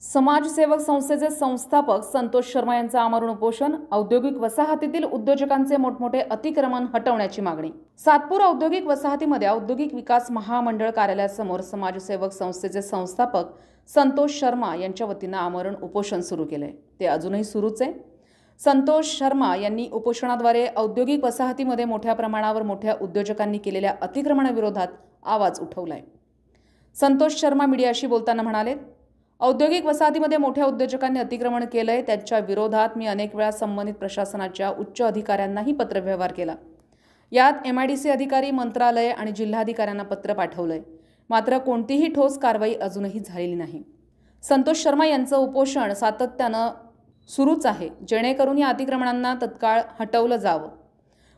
समाजसेवक संस्थेचे संस्थापक संतोष शर्मा यांचं आमरण उपोषण, औद्योगिक वसाहतीतील उद्योजकांचे मोठमोठे अतिक्रमण हटवण्याची मागणी। सातपूर औद्योगिक वसाहतीमध्ये औद्योगिक विकास महामंडळ कार्यालयासमोर समाजसेवक संस्थेचे संस्थापक संतोष शर्मा यांच्या वतीने आमरण उपोषण सुरू केले। ते अजूनही सुरूच आहे। संतोष शर्मा यांनी उपोषणाद्वारे औद्योगिक वसाहतीमध्ये मोठ्या प्रमाणावर मोठ्या उद्योजकांनी केलेल्या अतिक्रमणाविरोधात आवाज उठवलाय। संतोष शर्मा मीडियाशी बोलताना म्हणाले, औद्योगिक वसाहतीमध्ये मोठ्या उद्योजकांनी अतिक्रमण केलंय, त्याच्या विरोधात मी अनेक वेळा संबंधित प्रशासनाच्या उच्च अधिकाऱ्यांनाही पत्रव्यवहार केला। यात MIDC अधिकारी, मंत्रालय आणि जिल्हाधिकाऱ्यांना पत्र पाठवलंय, मात्र कोणतीही ठोस कारवाई अजूनही झालेली नाही। संतोष शर्मा यांचं उपोषण सातत्यानं सुरूच आहे, जेणेकरून या अतिक्रमणांना तत्काळ हटवलं जावं।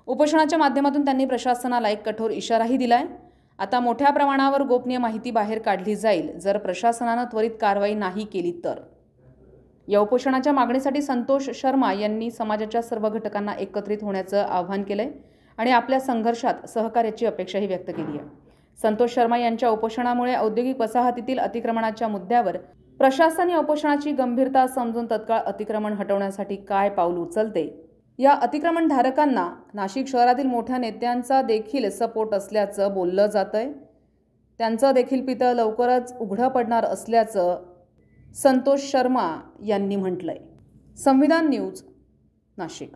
उपोषणाच्या माध्यमातून त्यांनी प्रशासनाला एक कठोर इशाराही दिलाय। आता मोठ्या प्रमाणावर गोपनीय माहिती बाहेर काढली जाईल जर प्रशासनानं त्वरित कारवाई नाही केली तर। या उपोषणाच्या मागणीसाठी संतोष शर्मा यांनी समाजाच्या सर्व घटकांना एकत्रित होण्याचं आवाहन केलंय आणि आपल्या संघर्षात सहकार्याची अपेक्षाही व्यक्त केली आहे। संतोष शर्मा यांच्या उपोषणामुळे औद्योगिक वसाहतीतील अतिक्रमणाच्या मुद्द्यावर प्रशासन या उपोषणाची गंभीरता समजून तत्काळ अतिक्रमण हटवण्यासाठी काय पाऊल उचलते, या अतिक्रमणधारकांना नाशिक शहरातील मोठ्या नेत्यांचा देखील सपोर्ट असल्याचं बोललं जातंय। त्यांचं देखील पितळ लवकरच उघडं पडणार असल्याचं संतोष शर्मा यांनी म्हटलंय। संविधान न्यूज, नाशिक।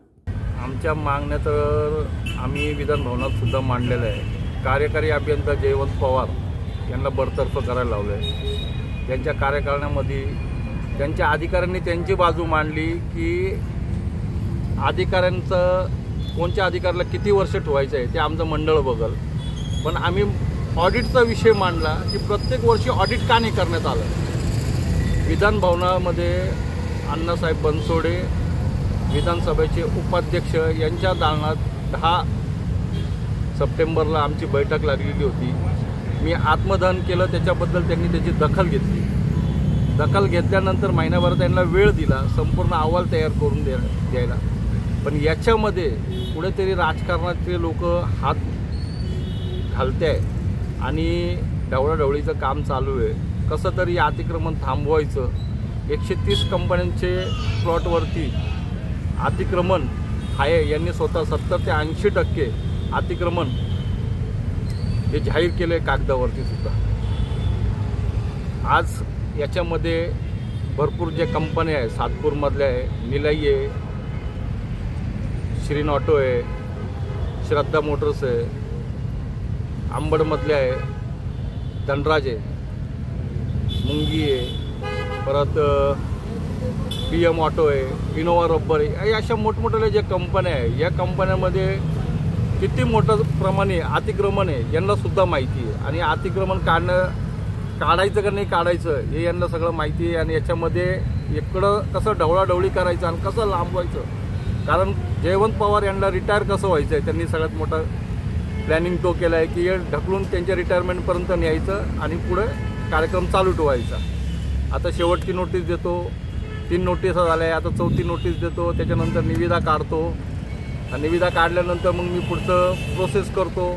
आमच्या मागण्या तर आम्ही विधान भवनात सुद्धा मांडलेलं आहे। कार्यकारी अभियंता जयवंत पवार यांना बडतर्फ करायला लावलं आहे। त्यांच्या कार्यकाळामध्ये त्यांच्या अधिकाऱ्यांनी त्यांची बाजू मांडली की अधिकाऱ्यांचं कोणत्या अधिकाऱ्याला किती वर्ष ठेवायचं आहे ते आमचं मंडळ बघल, पण आम्ही ऑडिटचा विषय मांडला की प्रत्येक वर्षी ऑडिट का नाही करण्यात आलं। विधान भवनामध्ये अण्णासाहेब बनसोडे विधानसभेचे उपाध्यक्ष यांच्या दालनात 10 सप्टेंबरला आमची बैठक लागलेली होती। मी आत्मदहन केलं, त्याच्याबद्दल त्यांनी त्याची दखल घेतली। दखल घेतल्यानंतर महिनाभर त्यांना वेळ दिला संपूर्ण अहवाल तयार करून द्यायला, पण याच्यामध्ये कुठेतरी राजकारणातले लोक हात घालते आहे आणि ढवळाढवळीचं काम चालू आहे। कसं तरी अतिक्रमण थांबवायचं। 130 कंपन्यांचे प्लॉटवरती अतिक्रमण आहे, यांनी स्वतः 70 ते 80% अतिक्रमण हे जाहीर केले कागदावरती सुद्धा। आज याच्यामध्ये भरपूर जे कंपन्या आहे, सातपूरमधल्या आहे, निलाई आहे, श्रीन ऑटो आहे, श्रद्धा मोटर्स आहे, अंबडमधल्या आहे, धनराज आहे, मुंगी आहे, परत PM ऑटो आहे, इनोवा रब्बर आहे, अशा मोठमोठ्या ज्या कंपन्या आहे, या कंपन्यांमध्ये किती मोठं प्रमाणे अतिक्रमण आहे यांना सुद्धा माहिती आहे आणि अतिक्रमण काढायचं का नाही काढायचं हे यांना सगळं माहिती आहे। आणि याच्यामध्ये इकडं कसं ढवळाढवळी करायचं आणि कसं लांबवायचं, कारण जयवंत पवार यांना रिटायर कसं व्हायचं आहे त्यांनी सगळ्यात मोठा प्लॅनिंग तो केला आहे की हे ढकलून त्यांच्या रिटायरमेंटपर्यंत न्यायचं आणि पुढे कार्यक्रम चालू ठेवायचा। आता शेवटची नोटीस देतो, 3 नोटीसा झाल्या, आता 4थी नोटीस देतो, त्याच्यानंतर निविदा काढतो। निविदा काढल्यानंतर मग मी पुढचं प्रोसेस करतो।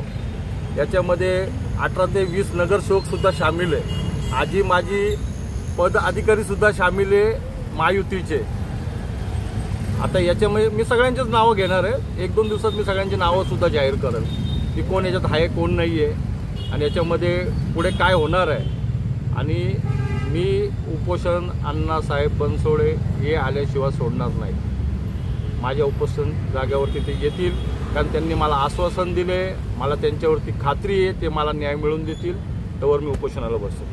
याच्यामध्ये 18 ते 20 नगरसेवकसुद्धा सामील आहे, आजी माजी पद अधिकारीसुद्धा सामील आहे महायुतीचे। आता याच्यामध्ये मी सगळ्यांचीच नावं घेणार आहे, 1-2 दिवसात मी सगळ्यांची नावंसुद्धा जाहीर करेल की कोण याच्यात आहे कोण नाही आहे आणि याच्यामध्ये पुढे काय होणार आहे। आणि मी उपोषण अण्णासाहेब बनसोडे हे आल्याशिवाय सोडणार नाही। माझ्या उपोषण जागेवरती ते येतील, कारण त्यांनी मला आश्वासन दिले, मला त्यांच्यावरती खात्री आहे ते मला न्याय मिळवून देतील, त्यावर मी उपोषणाला बसतो।